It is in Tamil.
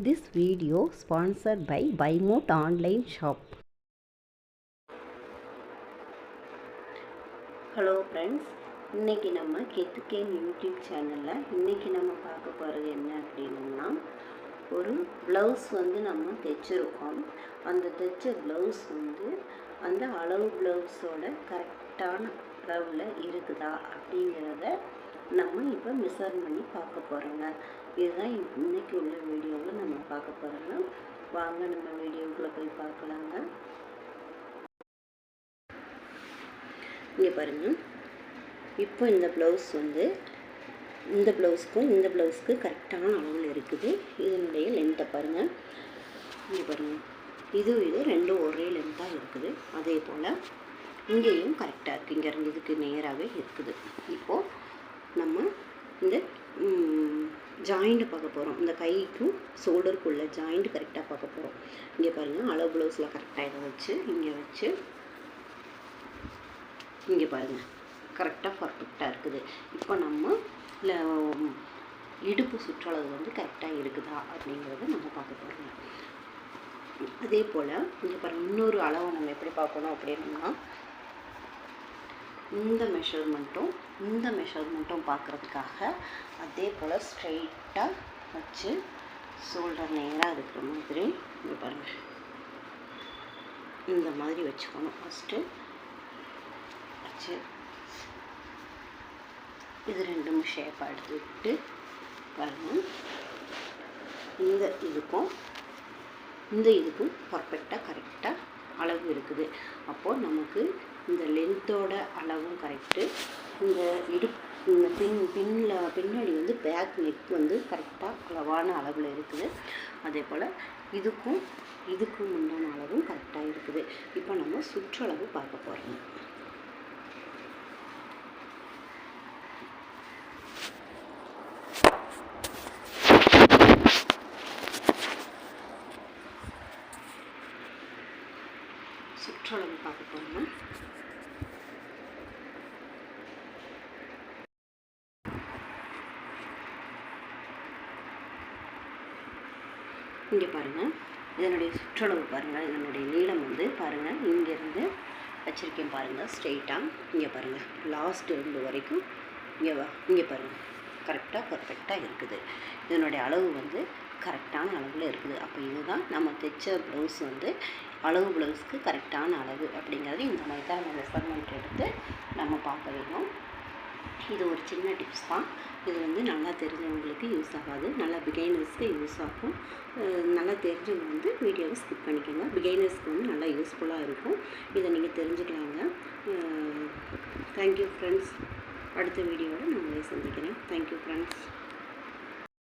This video sponsored by BuyMote online shop. Hello friends, இன்னைக்கு நம்ம கெத்துகேன் யூடியூப் சேனலில் இன்னைக்கு நம்ம பார்க்க போகிறது என்ன அப்படின்னா, ஒரு ப்ளவுஸ் நம்ம தைச்சிருக்கோம். அந்த தைச்ச ப்ளவுஸ் அந்த அளவு ப்ளவுஸோட கரெக்டான அளவில் இருக்குதா அப்படிங்கிறத நம்ம இப்போ மெஷர் பண்ணி பார்க்க போகிறோங்க. இதுதான் இன்னைக்கு உள்ள வீடியோவில் நம்ம பார்க்க போகிறோங்க. வாங்க நம்ம வீடியோக்குள்ளே போய் பார்க்கலாங்க. இங்கே பாருங்கள், இப்போ இந்த ப்ளவுஸ் இந்த ப்ளவுஸ்க்கும் இந்த ப்ளவுஸ்க்கு கரெக்டான அளவில் இருக்குது. இதனுடைய லென்த்தை பாருங்கள். இங்கே பாருங்கள், இது ரெண்டும் ஒரே லென்த்தாக இருக்குது. அதே போல் இங்கேயும் கரெக்டாக இருக்குது. இங்கே இருந்து இதுக்கு நேராகவே இருக்குது. இப்போது நம்ம இந்த ஜாயிண்ட் பார்க்க போகிறோம். இந்த கைக்கும் ஷோல்டருக்குள்ள ஜாயிண்ட் கரெக்டாக பார்க்க போகிறோம். இங்கே பாருங்கள், அளவு ப்ளவுஸில் கரெக்டாக இதை வச்சு இங்கே வச்சு இங்கே பாருங்கள் கரெக்டாக பர்ஃபெக்டாக இருக்குது. இப்போ நம்ம இடுப்பு சுற்றளவு கரெக்டாக இருக்குதா அப்படிங்கிறத நம்ம பார்க்க போகிறோம். அதே போல் இங்கே பாருங்கள், இன்னொரு அளவை நம்ம எப்படி பார்க்கணும் அப்படின்னா, இந்த மெஷர்மெண்ட்டும் பார்க்குறதுக்காக அதே போல் ஸ்ட்ரெயிட்டாக வச்சு ஷோல்டர் நேராக இருக்கிற மாதிரி இங்கே பாருங்கள், இந்த மாதிரி வச்சுக்கணும். ஃபஸ்ட்டு வச்சு இது ரெண்டும் ஷேப்பாக எடுத்துக்கிட்டு பாருங்கள், இந்த இதுக்கும் பர்ஃபெக்டாக கரெக்டாக அளவு இருக்குது. அப்போது நமக்கு இந்த லென்த்தோட அளவும் கரெக்டு, இந்த பின்னாடி பேக் நெக் கரெக்டாக அளவான அளவில் இருக்குது. அதே போல் இதுக்கும் உண்டான அளவும் கரெக்டாக இருக்குது. இப்போ நம்ம சுற்றளவு பார்க்க போகிறோம். சுற்றளவு பார்க்க போகிறோம். இங்கே பாருங்கள், இதனுடைய சுற்றளவு பாருங்கள். இதனுடைய நீளம் பாருங்கள், இங்கேருந்து வச்சுருக்கேன் பாருங்கள் ஸ்ட்ரெயிட்டாக. இங்கே பாருங்கள், லாஸ்ட் எண்டு வரைக்கும் இங்கே பாருங்கள் கரெக்டாக பர்ஃபெக்டாக இருக்குது. இதனுடைய அளவு கரெக்டான அளவில் இருக்குது. அப்போ இதுதான் நம்ம தைச்ச ப்ளவுஸ் அளவு ப்ளவுஸ்க்கு கரெக்டான அளவு அப்படிங்கிறது இந்த மாதிரி தான் நம்ம மெஷர்மெண்ட் எடுத்து நம்ம பார்க்க வேணும். இது ஒரு சின்ன டிப்ஸ் தான். இது நல்லா தெரிஞ்சவங்களுக்கு யூஸ் ஆகாது, நல்லா பிகைனர்ஸ்க்கு யூஸ் ஆகும். நல்லா தெரிஞ்சவங்க வீடியோவை ஸ்கிப் பண்ணிக்கோங்க. பிகைனர்ஸ்க்கு நல்லா யூஸ்ஃபுல்லாக இருக்கும். இதை நீங்கள் தெரிஞ்சுக்கலாங்க. Thank you friends. அடுத்த வீடியோவில் நான் உங்களை சந்திக்கிறேன். Thank you friends.